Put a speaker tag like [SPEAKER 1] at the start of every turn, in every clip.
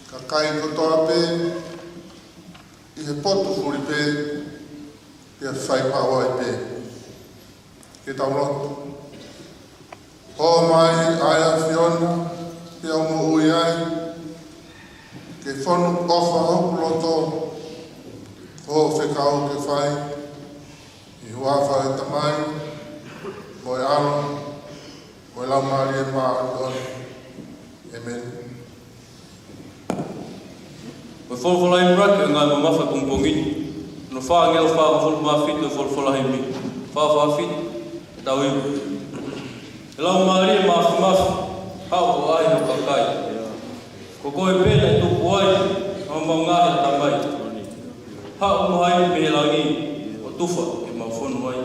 [SPEAKER 1] Ka kai kotoa pe, I he potu furi pe, pia whai pawa I pe. Ke tau roto. Ho mai aia Fiona, pia umo ui ai, ke whonu ofa hoku loto, ho whekau ke whai, I huafa e tamai, mo e alo, mo e lau maari e maa anu. Amen.
[SPEAKER 2] Mo folfola I mrake o ngai mamafa pongpongi. No wha ngel wha o fol mafit o folfola I mi. Wha fit, tau iu. E lau maari e mafi, hau o ai no kakai. Ko koe pēna I tupu ai, o mau ngahi tamai. Hau mo hai me langi, o tufa e mau whonu ai.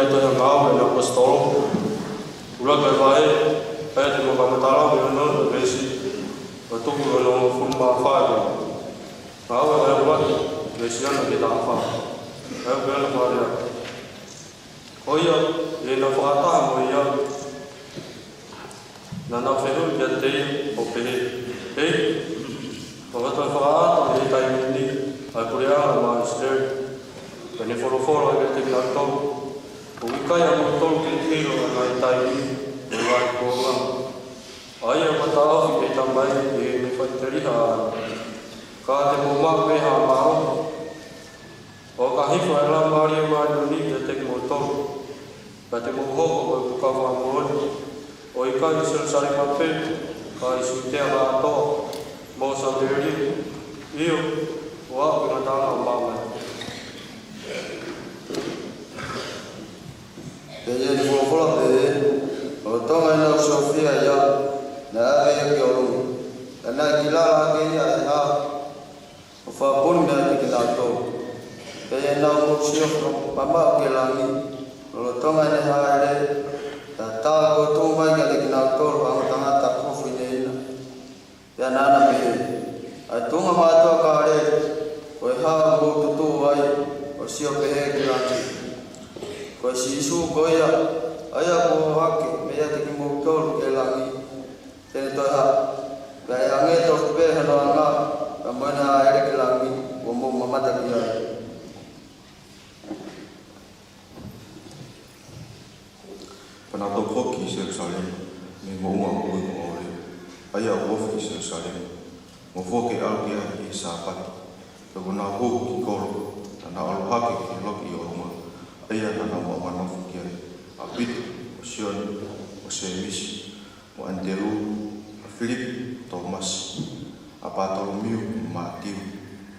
[SPEAKER 3] to yang ngau na pastolo. Ula ka vai ai te mo matala me no besi. O tu no fuma fa. Ngau na wa besi na ke ta fa. Ai be na fa ya. Oya e na fa ta mo ya. Na na fe no ya te o pe. Ei. O ta fa ta e ta ni. Ai puria ma ster. Kani foro ai te na to. O kai a to ke hiro na tai ni wa ko ma. Ai a mata o ke tambai e me fa teri ha. Ka te mo ma pe ha ma. O ka hi fa la mari ma ni te mo to. Ka te mo ho ko ka ma mo. O i ka sel sari ma pe ka i su te ha to. Mo sa veri. Io wa na ta ma ma.
[SPEAKER 4] Peje ni fola pe o tonga na Sofia ya na ave ke o na kila ke ya ha o fa pun na ke na to peje na o sio mama ke la ni o tonga na ha le ta ko to mai ke na to ha tanga ta ko fi ne na ya na na pe a tonga ma to ka le o ha mo to ai o sio pe ke la ni ko sisu ko ya aya ko hake me ya te mo to ke la ni te to ha ba ya nge to be ha no nga ka mana ai ke la ni o mo mama ta ki ya
[SPEAKER 5] pana to ko ki se sale me mo wa ko ko le aya wo fi se sale mo fo ke al ki ai sa pa to na ho ki ko na al hake ki lo ki o ma aya na na wa no fu ki a bit o sion o se mis o andelu a Philip Thomas a Bartholomew Matthew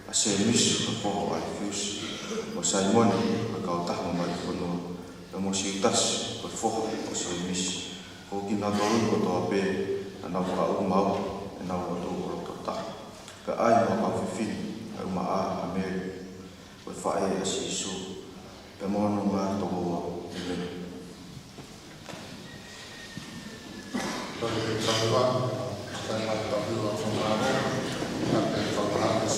[SPEAKER 5] a se mis o po ai fius o Simon a ka ta ma mai ko no mo sitas o fo o se mis o ki na do ko to ape na wa o mau na wa do ko ta ka ai ma fa fi ai ma a me o fa e si su pe mo no ma to ko ni
[SPEAKER 1] Tapi sama saya mau tapi langsung mau tapi sama habis.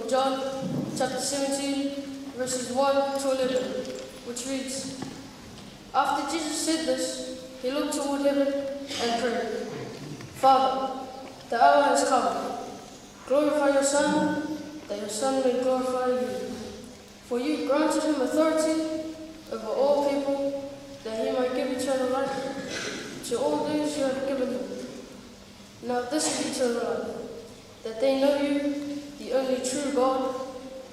[SPEAKER 6] of John, chapter 17, verses 1 to 11, which reads, After Jesus said this, he looked toward heaven and prayed, Father, the hour has come. Glorify your Son, that your Son may glorify you. For you granted him authority over all people, that he might give eternal life to all those you have given him. Now this is eternal life, that they know you, the only true God,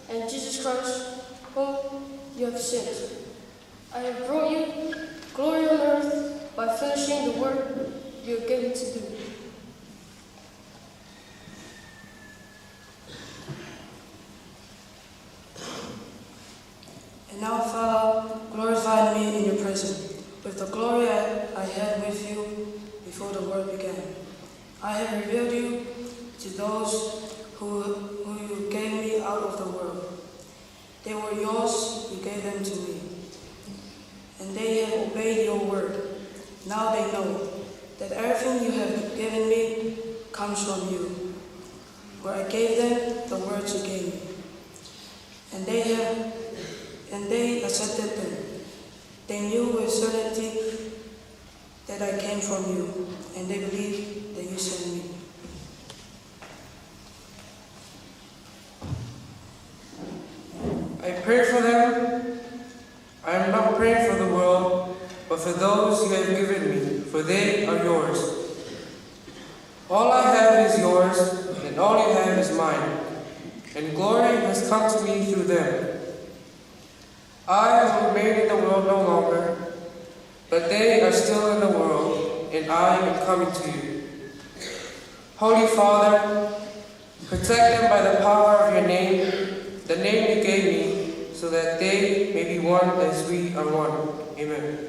[SPEAKER 6] and Jesus Christ, whom you have sent. I have brought you glory on earth by finishing the work you have given to do.
[SPEAKER 7] And now, Father, glorify me in your presence, with the glory I had with you before the world began. I have revealed you to those who you gave me out of the world. They were yours, you gave them to me. And they have obeyed your word. Now they know that everything you have given me comes from you. For I gave them the words you gave me. And they accepted them. They knew with certainty that I came from you, and they believed that you sent me.
[SPEAKER 8] I pray for them. I am not praying for the world, but for those you have given me, for they are yours. All I have is yours, and all you have is mine, and glory has come to me through them. I have remained in the world no longer, but they are still in the world, and I am coming to you. Holy Father, protect them by the power of your name, the name you gave me, so that they may be one as we are one. Amen.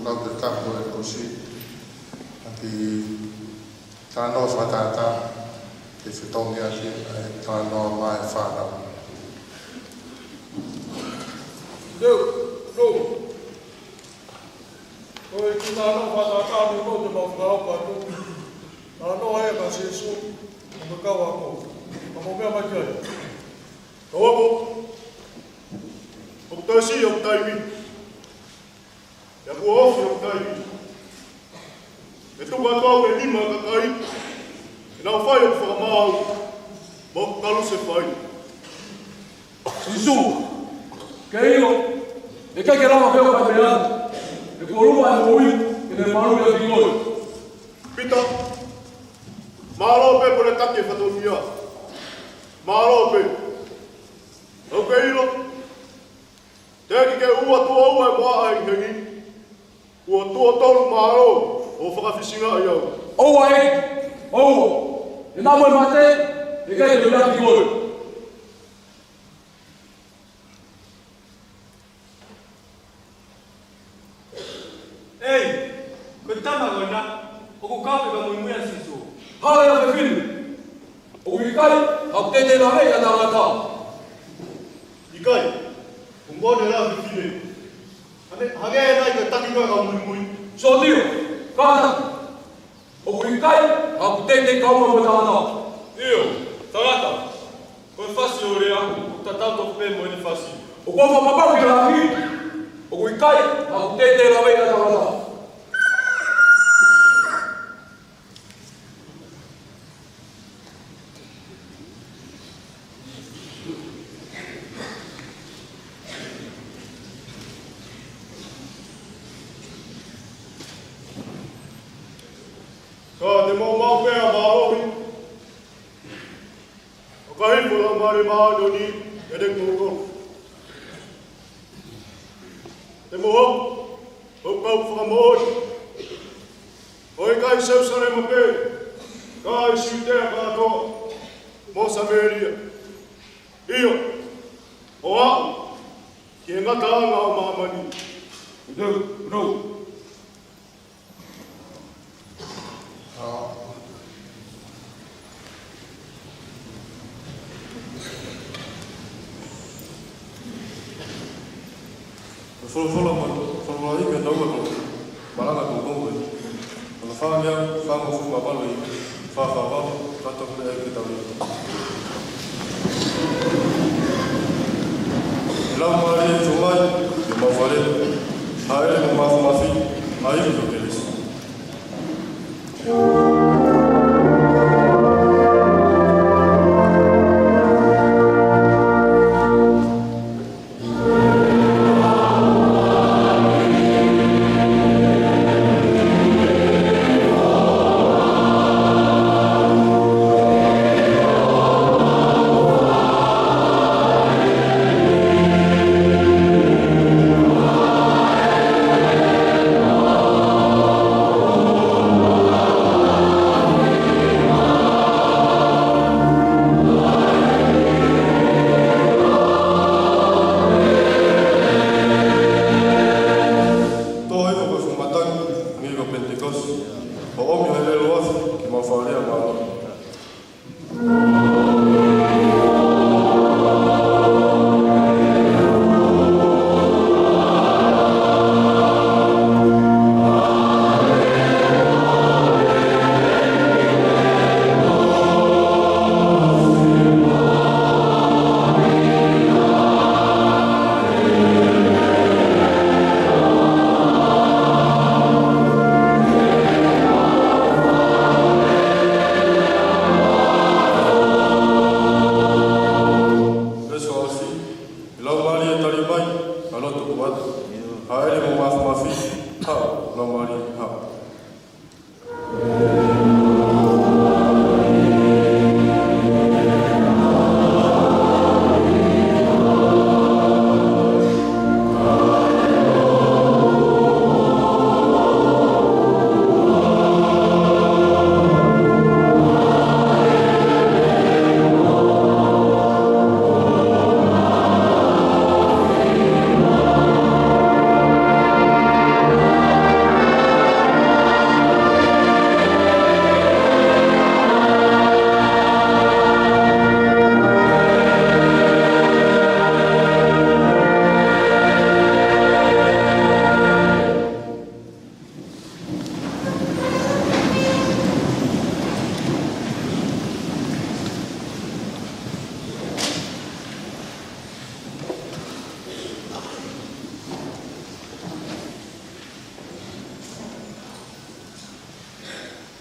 [SPEAKER 1] lau te kapo e kosi. Ati tāno whatata te whitongi ati e tāno mai whanau.
[SPEAKER 9] Koe ki tāno whatata ni mo te mawhukau patu. Tāno hea ka sesu, o me kawa ko. Ka mo mea mai kai. Ka wako. O tasi o taimi. Ia kua ofi o taimi. E tuka tau e lima ka kai. E nau whai o whakamau. Mo kalu se whai.
[SPEAKER 10] Sisu, ke io, e kai ke rama peo ka mea, e koruma e mui, e ne maru e kingoi.
[SPEAKER 9] Pita, mālo pe pore take whatomia. Mālo pe. Au ke ilo, teki ke ua tua ua e maa ai hengi. Ua tua tolu mālo o whakawhisinga ai au.
[SPEAKER 10] Oua e, oua, e nā moe mate, e kai ke mea kingoi.
[SPEAKER 9] Ei, koe tama goina, o ku kape ka mui muia sisu.
[SPEAKER 10] Hale a te whinu, o i kai, hau te la hei a tangata.
[SPEAKER 9] I kai, o ngone la ki whine. Hage e nai koe taki koe ka mui mui.
[SPEAKER 10] So tio, kātaki, o i kai, hau te kaua mo tangata.
[SPEAKER 9] Io, tangata, koe whasi o rea, o tatauto pe mo ene whasi.
[SPEAKER 10] O kua whapapau ki la hi, o i kai, hau te la hei a tangata.
[SPEAKER 9] Ka te mau pēa māori. O ka hipura mare māori e te kōkoro. Te moho, o kau whakamori. O i kai sausare ma pē, ka i siutea kātoa, mō Sameria. Io, o au, ki e ngata anga o māmani.
[SPEAKER 10] Rau.
[SPEAKER 3] Wholofola i me naua ko maranga ko kongo e. Ona whāngia, whāngo whuma walo i whāwhāwalo, katokule e ki tau i. E lau maari e tō mai, e mawhare, haere mo mafu mafi, haiwi o te lesi.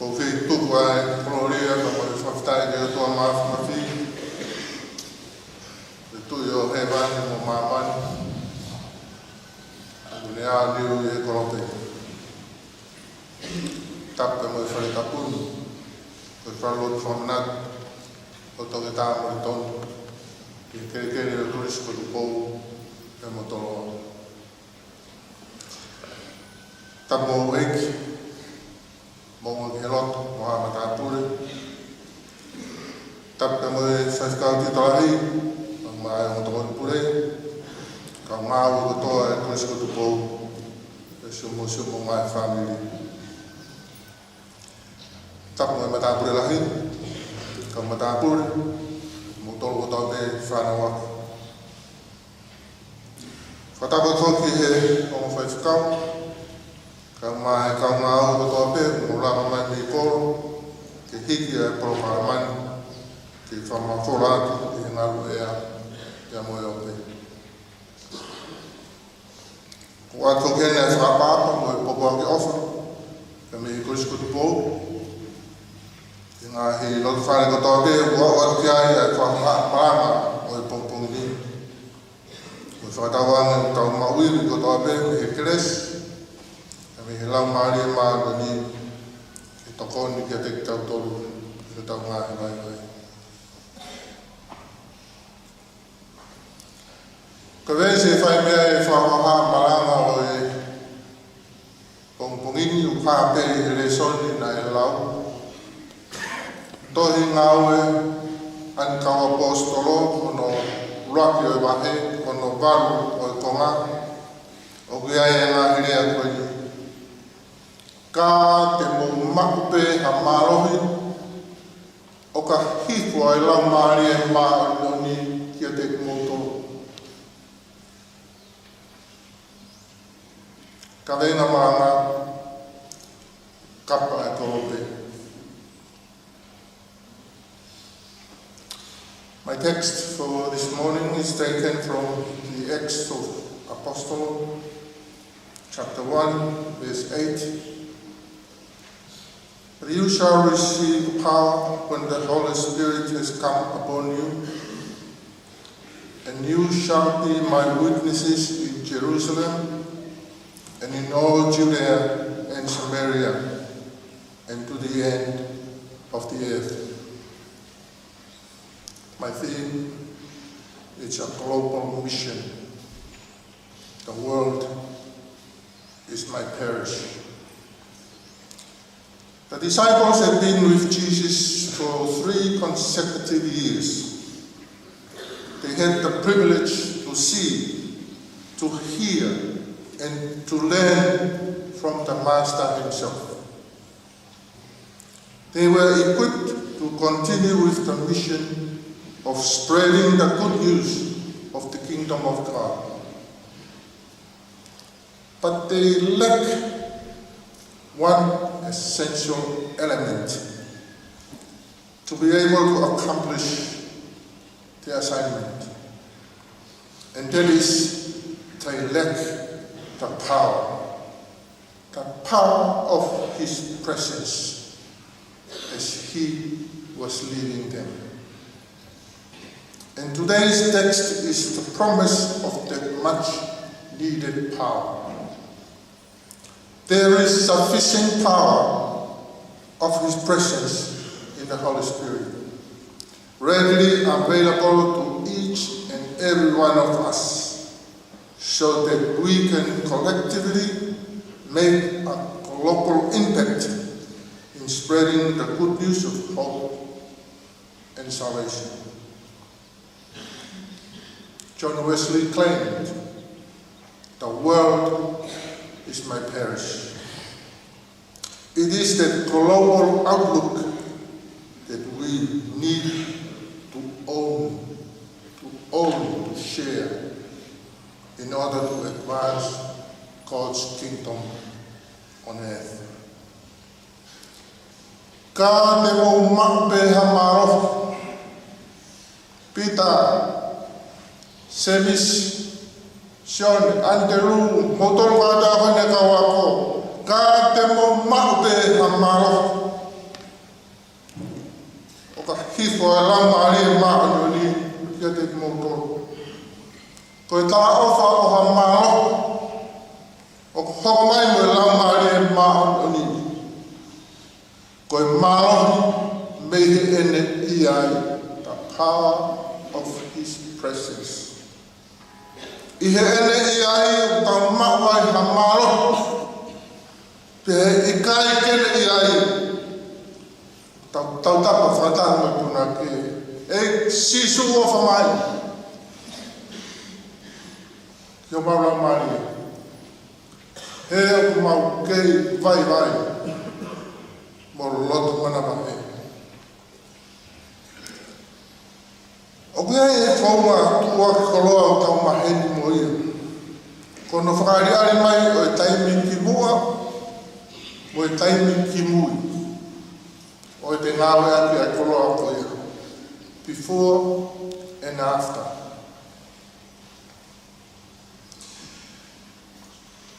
[SPEAKER 1] o fi tuku ai gloria ka mo whaftai ke toa mafi e tu yo he vani mo mamani ne a liu e korote tape mo e whare tapunu ko e whalot whamanat o toke tā mo i tonu ki kere o turis ko tupou e mo tolo tape mo eiki mo ke loto mo hama tāpure tape mo e whaiskau ki talahi ma e mo tolo pure ka mau ko toa e turis ko tupou e sumo mai family tape mo e matapure lahi ka matapure mo tolo ko toa te whanawa whatapa toki he o mo whaiskau ka mai ka ngau ko toa pe mo lama mai mi koro ke hiki e polo paramani ke whamawhoraki e ngaru ea mo e ope ko ato kene e whapapa mo e popo ake ofa ka me i kurisi ko tupou i ngā hi lotu whare ko toa pe ua o atu ki ai e whamarama o e pongpongi ni mo i whakatawange tau mauiri ko toa pe me he keresi me he lau maari e maaro ni e tokoni ki a te tau tolu i tau ngāhi vai. Ka vese e whai mea e whakaha maranga o e pongpongini u whape e le soni na e lau. Tohi ngaue an kawa apostolo ono ruaki o e wahe ono varu o e konga o ki ai e ngāhi rea koe ni. Ka te mo makupe ha marohi o ka hifo ai lau maari e maaro ni ki a te kumotolo. Ka venga maanga kapa e tolope. My text for this morning is taken from the Acts of Apostles, chapter 1, verse 8. But you shall receive power when the Holy Spirit has come upon you, and you shall be my witnesses in Jerusalem and in all Judea and Samaria and to the end of the earth. My theme is a global mission. The world is my parish. The disciples had been with Jesus for 3 consecutive years. They had the privilege to see, to hear, and to learn from the Master himself. They were equipped to continue with the mission of spreading the good news of the kingdom of God. But they lack one essential element to be able to accomplish the assignment, and that is they lack the power of his presence as he was leading them. And today's text is the promise of that much needed power. There is sufficient power of his presence in the Holy Spirit, readily available to each and every one of us, so that we can collectively make a global impact in spreading the good news of hope and salvation. John Wesley claimed, "The world is my parish." It is that global outlook that we need to own, to share, in order to advance God's kingdom on earth. Ka te mo mape ha maro, Pita, Semis, Sion, Antelu, Motor Vada Honekawako, ka te mo mape ha maro, ko lama ali ma ni ke te moto ko ta ofa o ha malo o ko mai mo lama ali ma ni ko malo me ene iai the power of his presence I he ene iai ta ma wai ha malo te ikai kene iai tau tapa whatanga tuna ke e sisu o whamai kia maura mari he o mau kei vai vai moro loto mana mahe o kia e whaunga tua ki koloa o tau maheni mo ia kono whakaari mai o e taimi ki mua o e taimi ki mui o te ngāwe ake a koloa ko ia, before and after.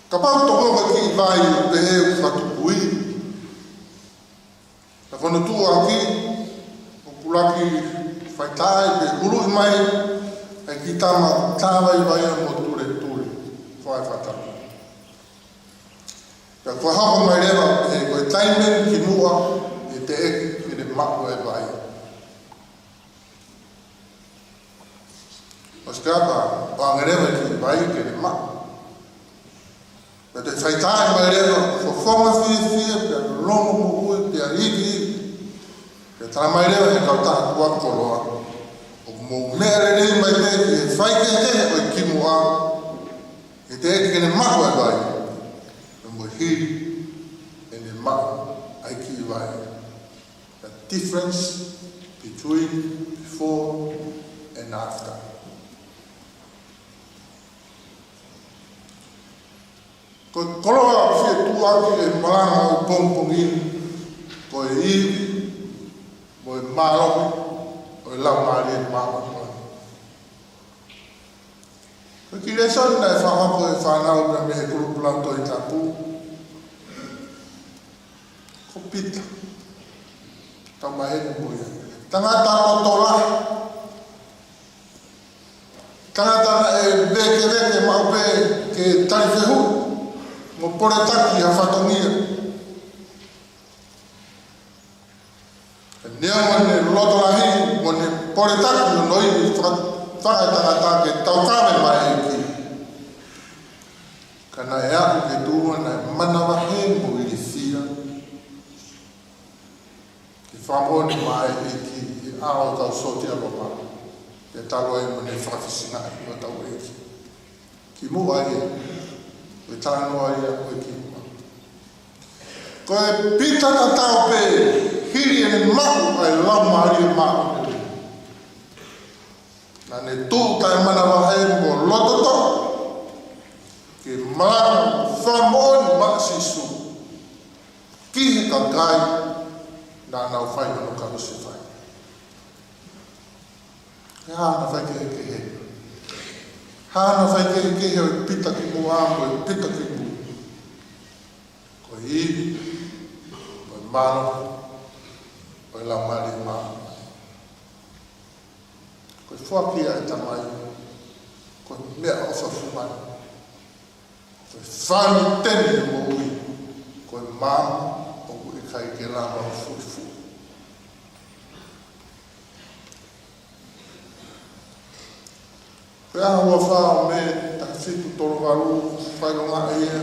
[SPEAKER 1] Ka pau toko ka ki vai o pehe o whatupui. Ka whanatu aki, o pulaki whaitai, pe huru I mai, ai ki tama tāwai vai a mo ture ture, whai whataka. Ka kua hapa mai rewa, pehe koe taimen ki mua, te eki ki le mako e vai. O se kapa, o angerewa ki vai ki le mako. Me te whaitai mai rewa, so whonga fia, pe longo mo ui, pe a iki, pe tala mai rewa he kautaa kua koloa. O mo mea re rei mai me ki e whaike e o i ki mua, e te eki ki le mako e vai. E mo hiri, e le mako, ai ki vai. The difference between before and after. Ko koloa fie tuaki e maranga o pongpongin, ko e iwi, ko e marohi, ko e lau maari e marohi. Ko ki reson na e whahako e whanau na me he kurupulanto I tapu. Ko pita. Tau maheni moia. Tangata no tola. Tangata na e veke maupe ke tarifehu. Mo pore taki ha whatongia. Nea mo ne loto lahi, mo ne pore taki no noi whakatangata ke tau kame mai e ki. Kana e aku ke tua na mana wahe mo I fia. Whamoni mai e ki ao tau soti aloma. Te talo e mo ne whakasina I o tau e ki. Ki mua e, o tānoa ia o ki mua. Ko e pita ta tau pe, hiri e ne mahu ai lau maari e mahu. Na ne tū tai mana wahe mo lototo, ke marana whamoni maksisu. Ki he ka gai, na nau whai no ka usi whai. E hana whai ke he. Hana whai ke he o pita ki mua mo e pita ki mua. Ko iwi, ko e maro, ko e lau mari maro. Ko e whakia e tamai, ko e mea ofa fumai. Ko e whani teni mo ui, ko e maro, kai ke lama o fuifu. Pea hua whao me takifitu toro waru, whailonga ia.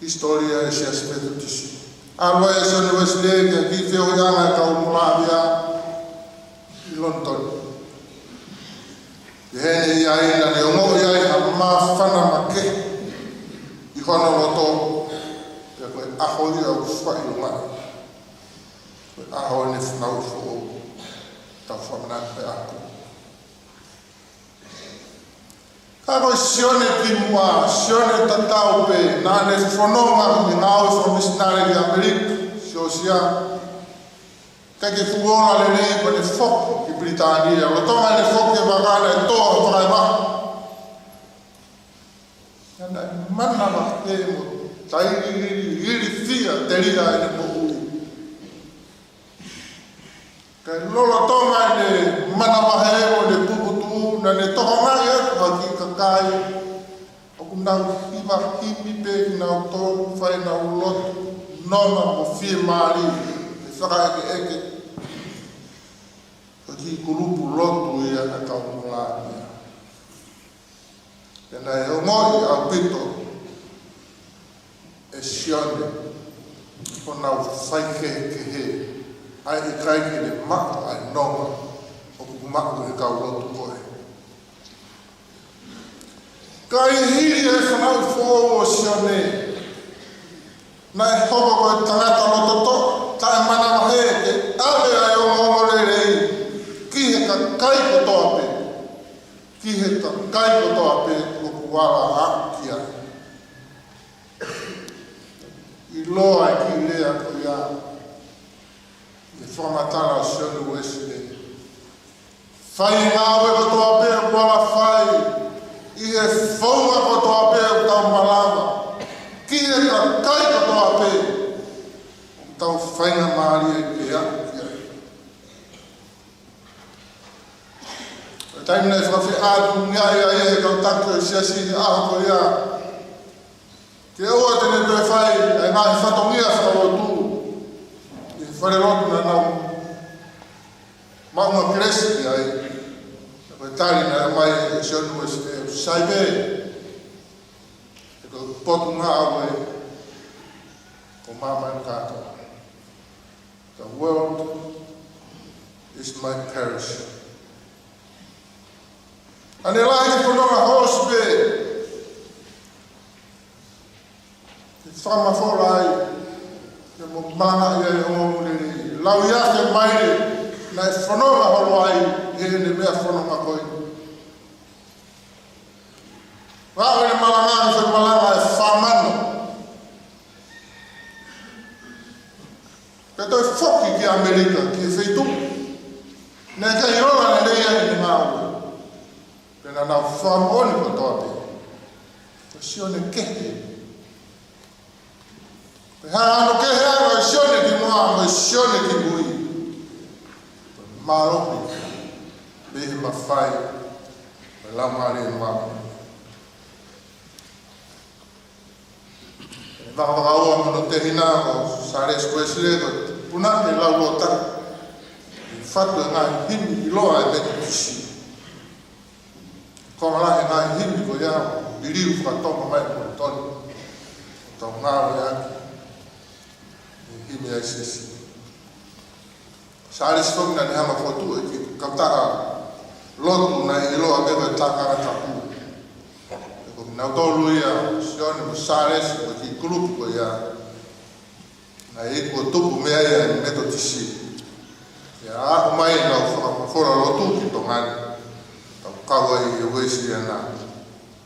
[SPEAKER 1] Historia e se aspeto tisi. Alwa e se universite ke ki whio ianga e kau mulabia I London. Ke hene ia ina ne ongo ia I ha maa whana make I hono roto koe aho ia o whailonga. Koe aho ne whanau fo tau whamana pe aku. Ka koe sione ki mua, sione tatau pe, nā ne whanonga mi ngāo from missionary ki Amerika, sia. Kai ke fuona le nei pa ne fok ki Britania, o tonga ne fok ke wakana e toa whakai maha. Nā mana ma e mo tai iri fia te ria e ne mo ui. Kai lolo tonga ne mana mahe o ne puputu na ne toka ngai e haki kakai. O kunau hiwa himi pe na o tōru whai na o lotu noma mo fie maari e whaka eke. Haki kurupu lotu e ana kaunga mea. Tēnā e o ngoi au pito e sione o nau whaike ke he. Ai e kai ke le mako ai nonga o ku mako e kau lotu koe. Kai hiri e whanau fōu o sione. Na e hoko koe tangata lototo, ta e mana mahe ke ave ai o ngongore rei. Ki he ka kai ko toa pe. Ki he ka kai ko toa pe o ku wala akia. I loa e ki lea ko ia. E whamatara o sione o esile. Whai ngāwe ko toa pe o wala whai. I he whaunga ko toa pe o tau malama. Ki he ka kai ko toa pe o tau whainga maari e ke akia. E taimina e whawhi ātu ngai a e kau taku e siasi e aho ko ia. Ke oa tene toi whai e ngāhi whatongia whakarotu. Whare rotu na nau maunga kresi ki ai. Koe tari na mai e sionu e saibe. E koe potu ngā awe o mama e kātoa. The world is my parish. Ane lai ke whanonga hospe. Te whamawhora ai. Ke mo mana ia e ongo nere. Lau ia ke maire, na e whanonga holo ai, e ne mea whanonga koe. Rāwe ne malanga e whamalanga e whamano. Ke toi whoki ki Amerika, ki e wheitu. Ne ke irola ne reia ni ngā ue. Pena nau whamoni ko toa pe. Ko sione kehe. Ano ke he ano e sione ki mua, ano e sione ki mui. Maropi, behi mawhai, me laumari e mau. E whakawhakaua mano te hina o sare skwesile, puna e lau lo taka. E whatu e ngai himi i loa e metu kisi. Konga e ngai himi ko iau, i riu whakatonga mai ko toni. Tau ngāo e aki. Himi ai sesi. Sāre stongi na ni hama whotu e ki kautaka lotu na i loa bego e tākara tapu. E ko nau tolu ia, sione mo sāre si ko ki kurupu ko ia. Na e ko tupu mea ia ni meto tisi. Ia ako mai nau whakawhora lotu ki tongani. Tau kawa i e wesi ia nā.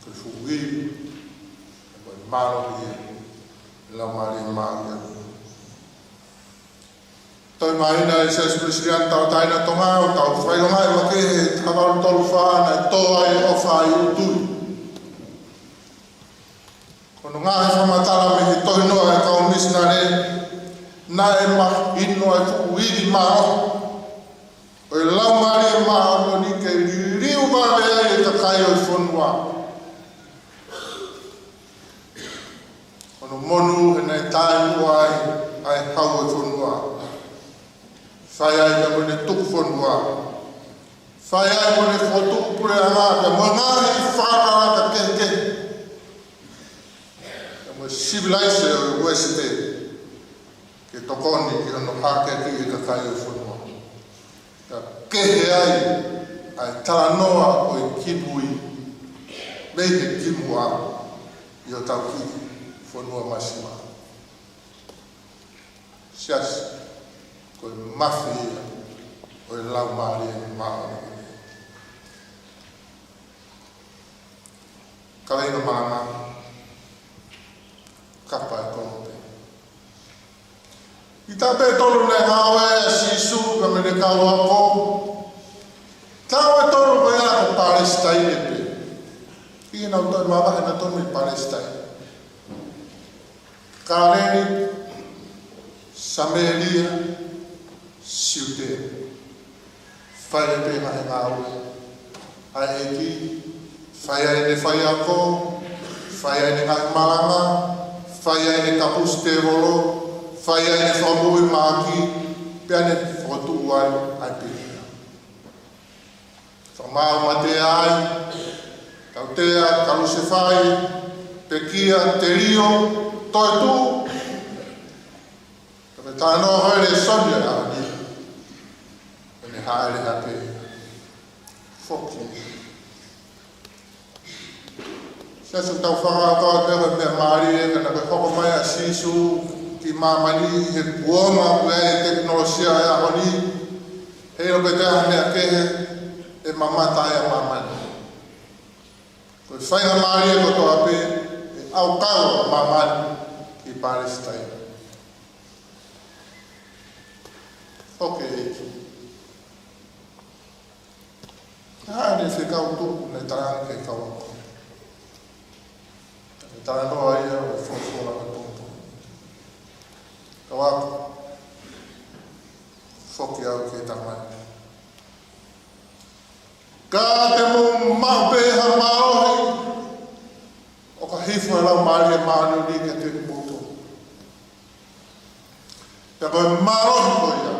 [SPEAKER 1] Ko fugi. E ko i maro i lau mari i maro ia. Toi maina e ses presidente tau taina tonga o tau whailonga e wake he takaru tolu whaana e toa e ofa i utui. Kono ngā he whamatara me he tohi noa e kau misnare na e ma ino e fukuiri maro. O e lau mari e maro ni ke riu vale e ka kai o i whonua. Kono monu e nei tai mua ai hau o i whonua. Whai ai ka mone tuku whanua. Whai ai mone whotuku pure a ngāka. Mo ngāhi i whākara ka keke. Ka mo civilise o uesite. Ke tokoni ki ano hake ki e ka kai o whanua. Ka kehe ai taranoa o i kibui. Mei he kimua i o tau ki whanua masima. Siasi. Ko mafi o e lau maari e maa. Kawaina maana, kapa e konote. I tape tolu ne hawe e sisu ka mene kaua ko. Tau e tolu ko ia ko Palestine e pe. I na utoi mawa e na tonu i Palestine. Kareni, Samaria, Siute. whai e pēna he ngā ua. Ai e ki, whai ai ne whai ako, whai ai ne ngai maranga, whai ai ne kapus te rolo, whai ai ne whamui māki, pia ne whotu ai ai pēna. Whamau ma te ai, tautea, kaluse whai, te kia, te rio, toi tū. Tape tāno haere sonia a ni. Ene haere hape. Foki. Sesu tau whakatoa pera mea maari e kana koe hoko mai a sisu ki mamani he kuoma kua e teknolosia e ahoni. Hei no pete a mea kehe e mamata e a mamani. Koe whainga maari e kotoa pe e au kaua mamani ki Palestine. Foki e ki. Hāne whekau tūku nei taranga ke kawako. E tāna noa ia o e whofora me tōmpo. Kawako. Whoki au ke tamai. Ka te mō mapeha maohi. O ka hifo e lau maari e maari ni ke te moto. Pea koe maohi ko ia.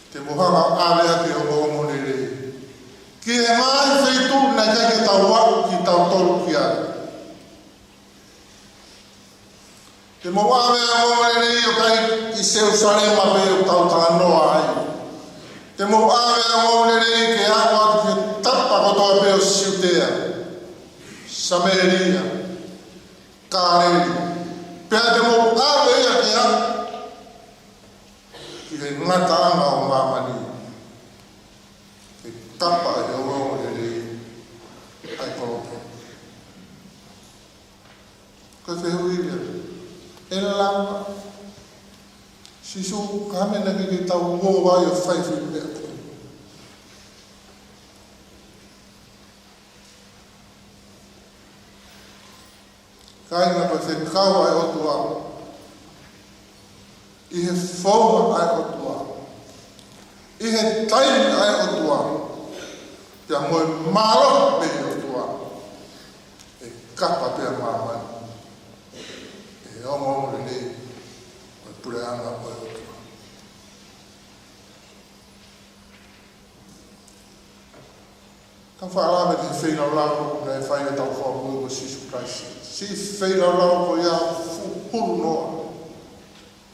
[SPEAKER 1] Te mohanga ālea ki o ngōmo ni rei. Ki he mai whaitu na kai ke tau waku ki tau tolu ki ai. Te mo wawe a ngomare rei o kai i seu sarema pe o tau tānoa ai. Te mo wawe a ngomare rei ke ako atu ke tapa kotoa pe o Siutea, Sameria, Kāreri. Pea te mo wawe ia ke a ki he ngata anga o mamani. Tapa e o e rei ai kolopo. Koe whehuiria, e lama, sisu kamena ke tau ngō wai o whaiwhi mea koe. Kainga koe whekau ai otua, i he whonga ai otua, i he taimi ai otua, pia moe malo me o tua. E kapa pia mamani. E omo le nei. Moe pureanga moe o tua. Tau whaala me te whaina lau na e whaina tau whaamui o Sisu Christ. Si whaina lau ko ia huru noa.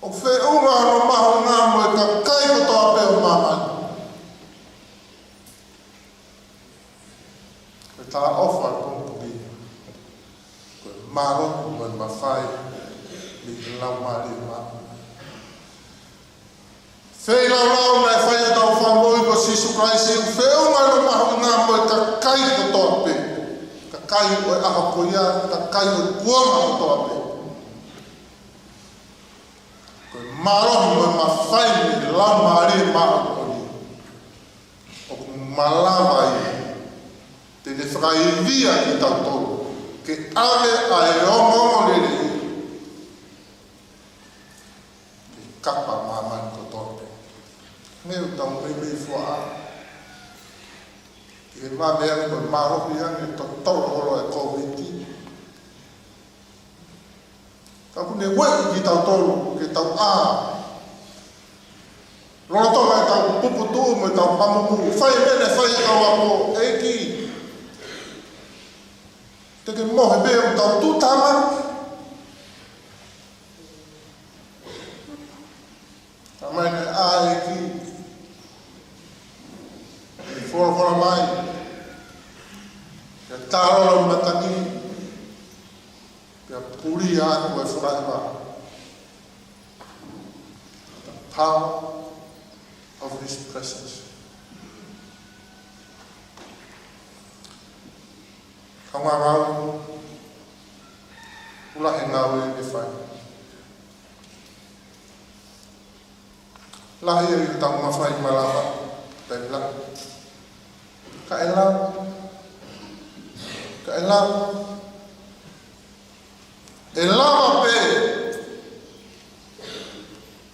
[SPEAKER 1] O whaunga no maho ngā moe ka kai ko toa pia mamani. Tā ofa kōpuri, koe māro, koe mawhai, mi lau maari māru. Whei lau mai whai tau whamoi ko Sisu Christ, e wheunga no mahu ngā moe ka kai ko toape, ka kai o e aha koia, ka kai o kuama ko toape. Koe māro, koe mawhai, mi lau maari māru koni. O malawa i. Te ne whakaivia ki tau tōru, ke ave a e ongongo rere. Ke kapa mamani ko tōpe. Meu tau mei fua. Ke mame ane koe marohi ane to toro holo e kōwiti. Tau kune weki ki tau tōru, ke tau ā. Rona tonga e tau puputu, me tau pamuku. Whai mene, whai e kau ako, eki. Te ke mohe bea o tau tūtama. Ta mai ne āe ki. E whora mai. Ke tārora matangi. Ke puri āku e whoraiwa. The power of His presence. Kaunga ngau, ula he ngau e whai. Lahi e tau mawhai malama, tai la. Ka e lau. Ka e lau. E lama pe.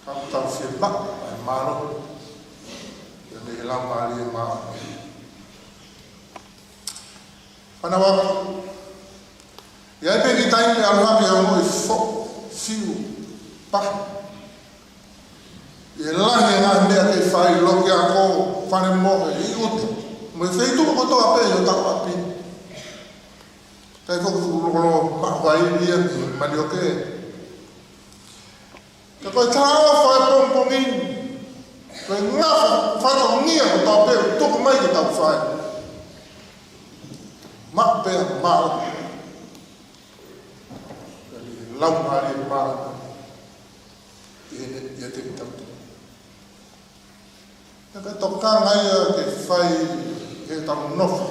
[SPEAKER 1] Ka tau whia mak, ai maro. Ia me lau maari e maa. Ana waka. Ia e peki taimi me aluhake au mo e fo, fiu, pahi. E lahi e ngā mea kei whai loki a ko whane mohe i utu. Mo e wheitu ko toa pe o tau api. Kai foku lolo mawai ia ni mani o ke. Ka koe tāwa whai pongpongi. Koe ngā whai ngia o tau pe o tuku mai ki tau whai. Mak pe a maa. Lau maari e maa. Ia te tau. Ka toka ngai ke whai ke tau nofa.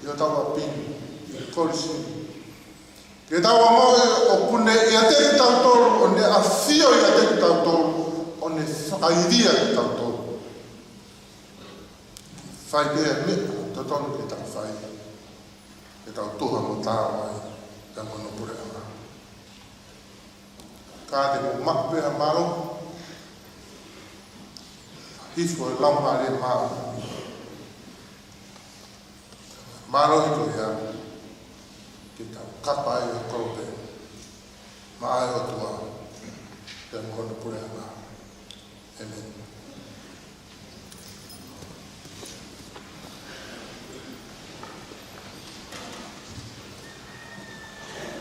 [SPEAKER 1] Ia tau api. Korisi. Ke tawa moe o kune ia te tau tolu, o ne awhio ia te tau tolu, o ne whakairia te tau tolu. Whai pēr me, te tonu ke tau whai. Ke tau tuha mo tāwai, ka mono pure ama. Ka te mo mak pēr maro, hifo e lampa le maro. Maro hiko ia. Kita kapa e korope, ma ai o tua, te mkono pure ama. Amen.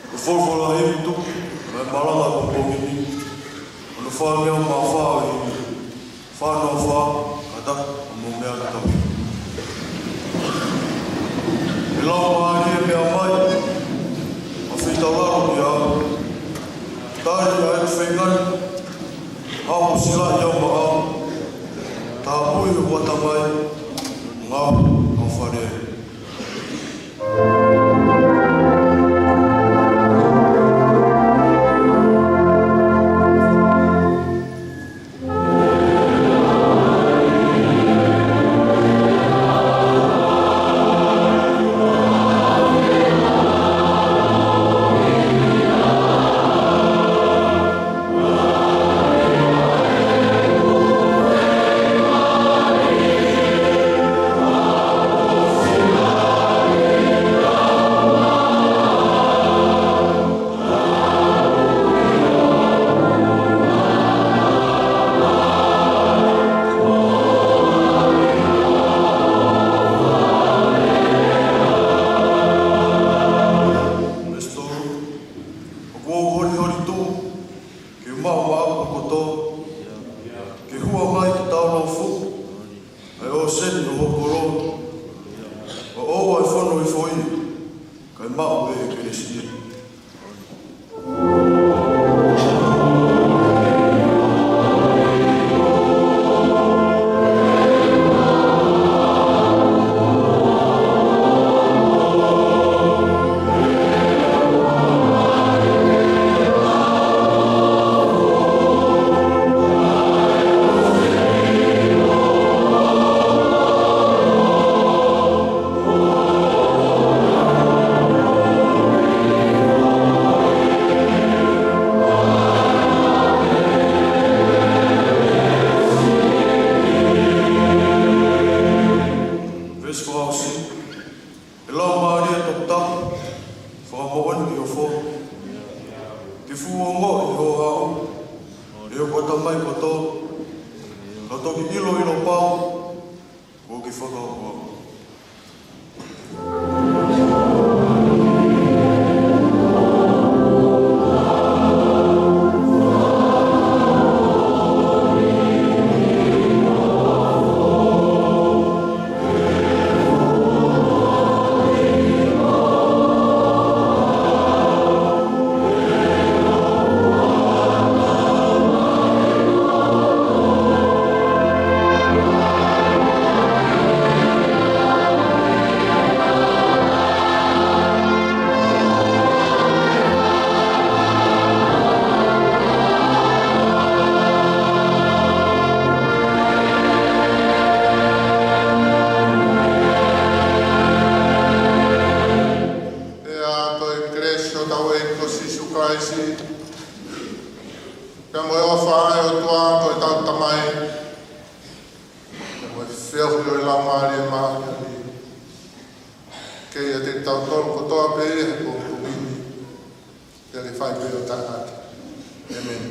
[SPEAKER 5] O whorwhora hei tu, me maranga ko pōmini, o na whāngia o mā whāo i whānau whā, kata, o mō mea kata. E lau maari e mea mai, Tawaro ya, tari ya whengan, hao sila iau maa, tā pui watamai, ngā hawhare.
[SPEAKER 1] fea hui o la maari e maari a li. Kei a te tau tolu kotoa pe e he pōpūini. Ia le whai pe o tāhaki. Amen.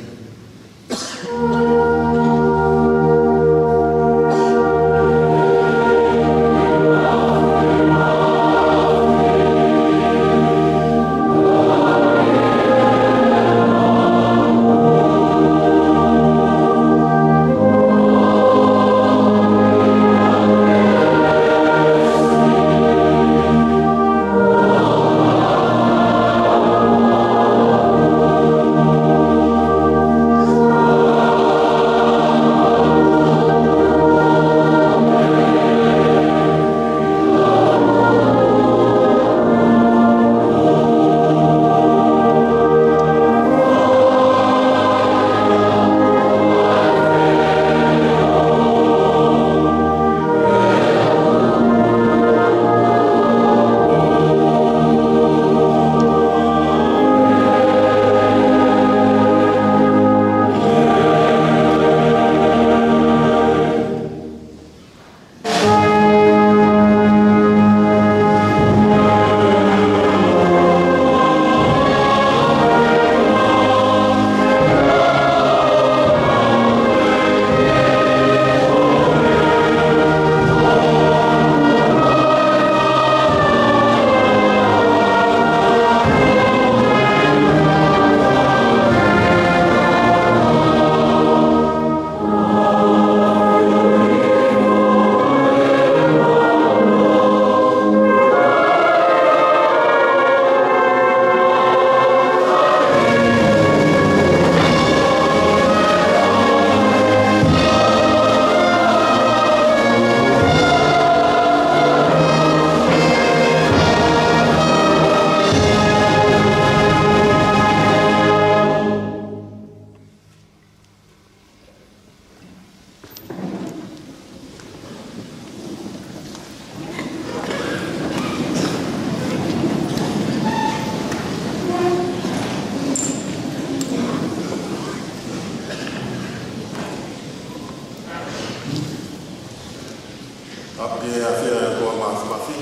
[SPEAKER 11] Ape a fea ko mafi.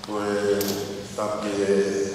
[SPEAKER 11] Pues tape